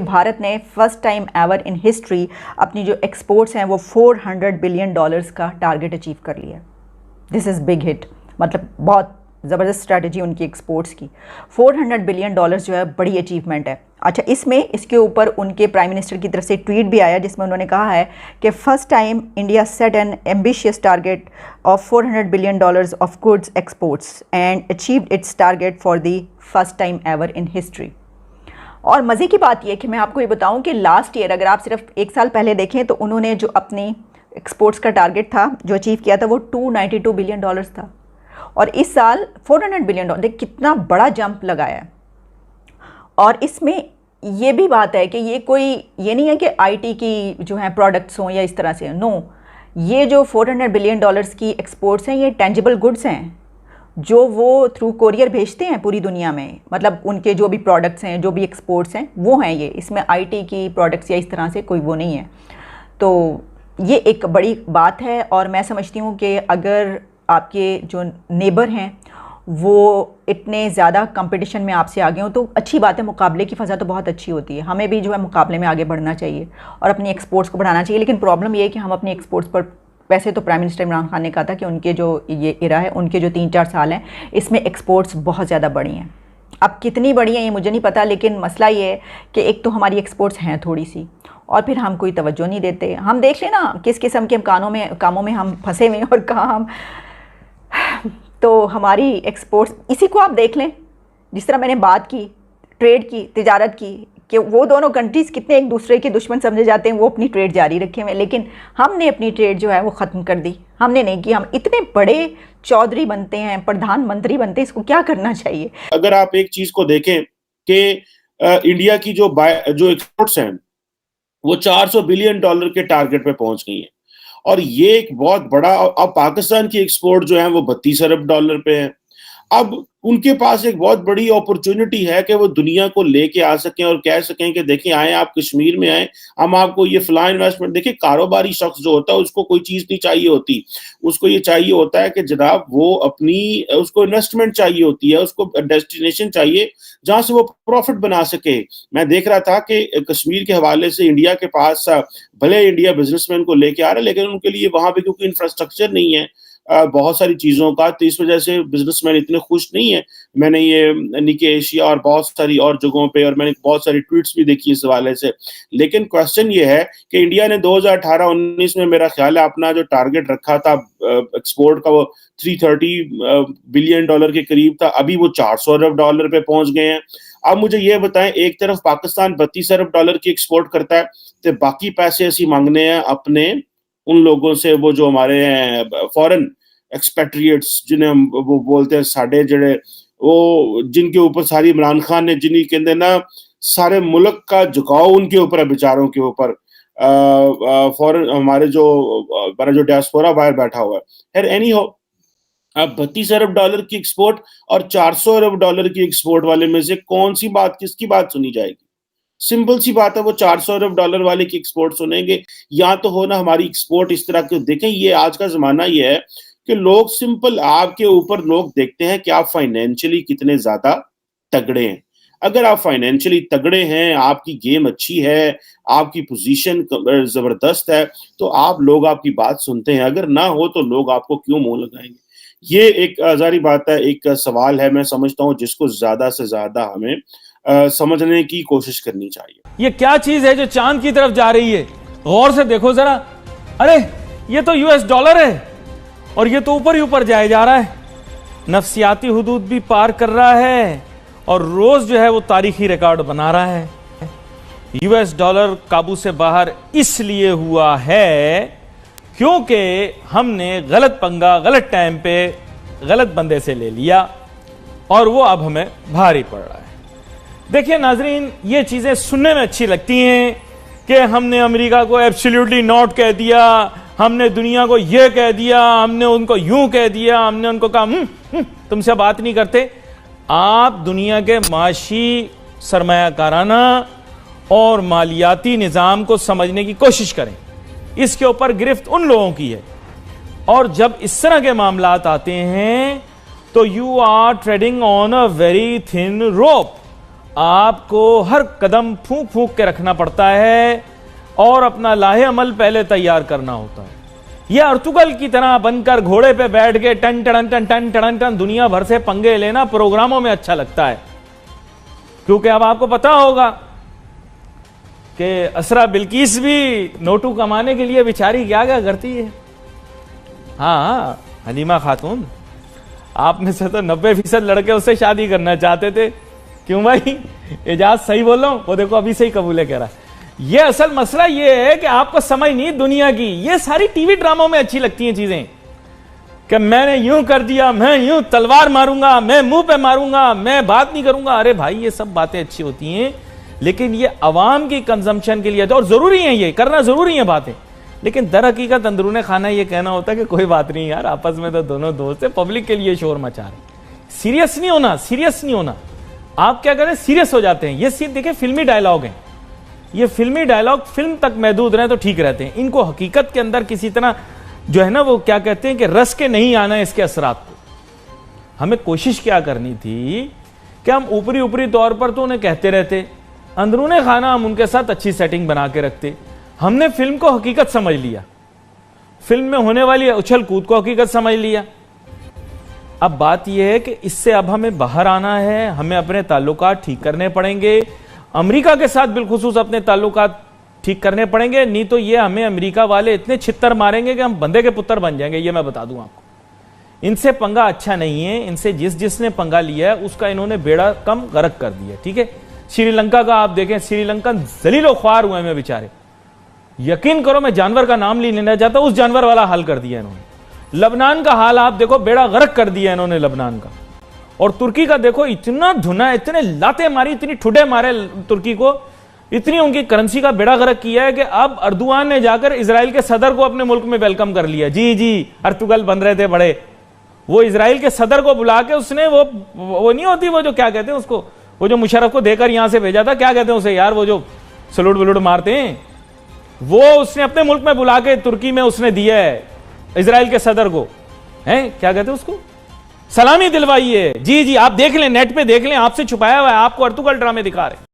भारत ने first time ever in history अपनी जो एक्सपोर्ट्स हैं वो $400 बिलियन का टारगेट अचीव कर लिया। दिस इज़ बिग हिट, मतलब बहुत ज़बरदस्त स्ट्रैटेजी उनकी एक्सपोर्ट्स की। $400 बिलियन जो है बड़ी अचीवमेंट है। अच्छा, इसके ऊपर उनके प्राइम मिनिस्टर की तरफ से ट्वीट भी आया जिसमें उन्होंने कहा है कि first time India set N ambitious target of $400 billion of goods exports and achieved it's target for the first time ever in history. और मज़े की बात यह कि मैं आपको ये बताऊं कि लास्ट ईयर अगर आप सिर्फ एक साल पहले देखें तो उन्होंने जो अपनी एक्सपोर्ट्स का टारगेट था जो अचीव किया था वो $292 बिलियन था, और इस साल $400 बिलियन। देख कितना बड़ा जंप लगाया है। और इसमें ये भी बात है कि ये नहीं है कि आईटी की जो है प्रोडक्ट्स हों या इस तरह से, नो, ये जो $400 बिलियन की एक्सपोर्ट्स हैं ये टेंजिबल गुड्स हैं जो वो थ्रू कोरियर भेजते हैं पूरी दुनिया में। मतलब उनके जो भी प्रोडक्ट्स हैं, जो भी एक्सपोर्ट्स हैं वो हैं ये, इसमें आईटी की प्रोडक्ट्स या इस तरह से कोई वो नहीं है। तो ये एक बड़ी बात है। और मैं समझती हूँ कि अगर आपके जो नेबर हैं वो इतने ज़्यादा कंपटीशन में आपसे आगे हों तो अच्छी बात है, मुकाबले की फ़ज़ा तो बहुत अच्छी होती है। हमें भी जो है मुकाबले में आगे बढ़ना चाहिए और अपनी एक्सपोर्ट्स को बढ़ाना चाहिए। लेकिन प्रॉब्लम ये है कि हम अपनी एक्सपोर्ट्स पर, वैसे तो प्राइम मिनिस्टर इमरान खान ने कहा था कि उनके जो ये इरा है, उनके जो 3-4 साल हैं, इसमें एक्सपोर्ट्स बहुत ज़्यादा बढ़ी हैं। अब कितनी बढ़ी हैं ये मुझे नहीं पता, लेकिन मसला ये है कि एक तो हमारी एक्सपोर्ट्स हैं थोड़ी सी, और फिर हम कोई तवज्जो नहीं देते। हम देख लें ना किस किस्म के कामों में हम फंसे हुए हैं और कहाँ हम तो हमारी एक्सपोर्ट्स, इसी को आप देख लें, जिस तरह मैंने बात की ट्रेड की, तिजारत की, कि वो दोनों कंट्रीज़ कितने एक दूसरे के दुश्मन समझे जाते हैं, वो अपनी ट्रेड जारी रखे हुए, लेकिन हमने अपनी ट्रेड जो है वो ख़त्म कर दी। हमने नहीं की। हम इतने बड़े चौधरी बनते हैं, प्रधानमंत्री बनते हैं, इसको क्या करना चाहिए? अगर आप एक चीज़ को देखें कि इंडिया की जो एक्सपोर्ट्स हैं वो $400 बिलियन के टारगेट पे पहुंच गई हैं, और ये एक बहुत बड़ा, अब पाकिस्तान की एक्सपोर्ट जो है वो $32 अरब पे है। अब उनके पास एक बहुत बड़ी अपॉर्चुनिटी है कि वो दुनिया को लेके आ सकें और कह सकें कि देखिए आए आप कश्मीर में आए, हम आपको ये फला इन्वेस्टमेंट। देखिए कारोबारी शख्स जो होता है उसको कोई चीज नहीं चाहिए होती, उसको ये चाहिए होता है कि जनाब वो अपनी, उसको इन्वेस्टमेंट चाहिए होती है, उसको डेस्टिनेशन चाहिए जहां से वो प्रॉफिट बना सके। मैं देख रहा था कि कश्मीर के हवाले से इंडिया के पास, भले इंडिया बिजनेसमैन को लेके आ रहा है लेकिन उनके लिए वहां पे क्योंकि इंफ्रास्ट्रक्चर नहीं है बहुत सारी चीजों का, तो इस वजह से बिजनेसमैन इतने खुश नहीं है। मैंने ये निके एशिया और बहुत सारी और जगहों पे, और मैंने बहुत सारी ट्वीट्स भी देखी इस हवाले से। लेकिन क्वेश्चन ये है कि इंडिया ने 2018-19 में मेरा ख्याल है अपना जो टारगेट रखा था एक्सपोर्ट का वो $330 बिलियन के करीब था, अभी वो $400 अरब पे पहुंच गए हैं। अब मुझे ये बताएं, एक तरफ पाकिस्तान $32 अरब की एक्सपोर्ट करता है तो बाकी पैसे ऐसी मांगने हैं अपने उन लोगों से, वो जो हमारे फॉरेन एक्सपेट्रिएट्स जिन्हें हम वो बोलते हैं साढ़े जड़े, वो जिनके ऊपर सारी इमरान खान ने, जिन्हें कहते ना सारे मुल्क का झुकाव उनके ऊपर है, बेचारों के ऊपर। फॉरेन हमारे जो डियास्पोरा बाहर बैठा हुआ है। खैर एनी हो, अब $32 अरब की एक्सपोर्ट और $400 अरब की एक्सपोर्ट वाले में से कौन सी बात, किसकी बात सुनी जाएगी? सिंपल सी बात है, वो $400 अरब वाले की एक्सपोर्ट सुनेंगे। या तो हो ना हमारी एक्सपोर्ट इस तरह के, देखें ये आज का जमाना ये है कि लोग सिंपल आपके ऊपर लोग देखते हैं कि आप फाइनेंशियली कितने ज्यादा तगड़े हैं। अगर आप फाइनेंशियली तगड़े हैं, आपकी गेम अच्छी है, आपकी पोजीशन जबरदस्त है, तो लोग आपकी बात सुनते हैं। अगर ना हो तो लोग आपको क्यों मुंह लगाएंगे? ये एक जारी बात है, एक सवाल है, मैं समझता हूँ जिसको ज्यादा से ज्यादा हमें समझने की कोशिश करनी चाहिए। ये क्या चीज है जो चांद की तरफ जा रही है? गौर से देखो जरा। अरे ये तो US डॉलर है और ये तो ऊपर ही ऊपर जाए जा रहा है, नफसियाती हुदूद भी पार कर रहा है और रोज जो है वो तारीखी रिकॉर्ड बना रहा है। US डॉलर काबू से बाहर इसलिए हुआ है क्योंकि हमने गलत पंगा गलत टाइम पे गलत बंदे से ले लिया और वो अब हमें भारी पड़ रहा है। देखिए नाजरीन, ये चीजें सुनने में अच्छी लगती हैं कि हमने अमेरिका को एब्सोल्युटली नॉट कह दिया, हमने दुनिया को ये कह दिया, हमने उनको यूं कह दिया, हमने उनको कहा तुमसे बात नहीं करते। आप दुनिया के माशी सरमायाकाराना और मालियाती निज़ाम को समझने की कोशिश करें। इसके ऊपर गिरफ्त उन लोगों की है, और जब इस तरह के मामलात आते हैं तो you are trading on a very thin rope. आपको हर कदम फूंक फूंक के रखना पड़ता है और अपना लाहे अमल पहले तैयार करना होता है। यह अर्तुगल की तरह बनकर घोड़े पे बैठ के टन टन टन टन टन टन दुनिया भर से पंगे लेना प्रोग्रामों में अच्छा लगता है, क्योंकि अब आपको पता होगा कि असरा बिल्किस भी नोटू कमाने के लिए बेचारी क्या क्या करती है। हाँ, हलीमा खातून, आप में से तो 90% लड़के उससे शादी करना चाहते थे। क्यों भाई, एजाज सही बोल रहा हूं? वो देखो अभी से ही कबूले कह रहा है। ये असल मसला ये है कि आपको समझ नहीं दुनिया की। ये सारी टीवी ड्रामों में अच्छी लगती हैं चीजें कि मैंने यूं कर दिया, मैं यूं तलवार मारूंगा, मैं मुंह पे मारूंगा, मैं बात नहीं करूंगा। अरे भाई, ये सब बातें अच्छी होती हैं, लेकिन ये अवाम की कंजम्पशन के लिए और जरूरी है, ये करना जरूरी है बातें, लेकिन दर हकीकत अंदरूने खाना ये कहना होता है कि कोई बात नहीं यार, आपस में तो दोनों दोस्त है, पब्लिक के लिए शोर मचा रहे। सीरियस नहीं होना, सीरियस नहीं होना। आप क्या करें, सीरियस हो जाते हैं। ये सीन देखिए, फिल्मी डायलॉग हैं, ये फिल्मी डायलॉग फिल्म तक महदूद रहे तो ठीक रहते हैं। इनको हकीकत के अंदर किसी तरह जो है ना, वो क्या कहते हैं कि रस के नहीं आना है इसके असरात को। हमें कोशिश क्या करनी थी कि हम ऊपरी ऊपरी तौर पर तो उन्हें कहते रहते, अंदरूने खाना हम उनके साथ अच्छी सेटिंग बना के रखते। हमने फिल्म को हकीकत समझ लिया, फिल्म में होने वाली उछल कूद को हकीकत समझ लिया। अब बात यह है कि इससे अब हमें बाहर आना है, हमें अपने ताल्लुकात ठीक करने पड़ेंगे, अमेरिका के साथ बिलखुसूस अपने ताल्लुकात ठीक करने पड़ेंगे, नहीं तो ये हमें अमेरिका वाले इतने छित्तर मारेंगे कि हम बंदे के पुत्र बन जाएंगे। ये मैं बता दूं आपको, इनसे पंगा अच्छा नहीं है। इनसे जिसने पंगा लिया है उसका इन्होंने बेड़ा कम गर्क कर दिया। ठीक है, श्रीलंका का आप देखें, श्रीलंकन जलीलो ख्वार हुए हैं बेचारे। यकीन करो, मैं जानवर का नाम नहीं लेना चाहता, उस जानवर वाला हाल कर दिया इन्होंने। लबनान का हाल आप देखो, बेड़ा गर्क कर दिया इन्होंने लबनान का। और तुर्की का देखो, इतना धुना, इतने लाते मारी, इतनी ठुडे मारे तुर्की को, इतनी उनकी करेंसी का बेड़ा गर्क किया है कि अब अर्दुआन ने जाकर इजराइल के सदर को अपने मुल्क में वेलकम कर लिया। जी जी, अर्तुगल बन रहे थे बड़े, वो इजराइल के सदर को बुला के उसने वो नहीं होती, वो जो क्या कहते हैं उसको, वो जो मुशर्रफ को देकर यहां से भेजा था, क्या कहते हैं उसे यार, वो जो सलूट वलूट मारते हैं, वो उसने अपने मुल्क में बुला के तुर्की में उसने दिया है इजराइल के सदर को, हैं क्या कहते हैं उसको, सलामी दिलवाई है। जी जी, आप देख लें, नेट पे देख लें, आपसे छुपाया हुआ है, आपको अर्तुगल ड्रामे दिखा रहे हैं।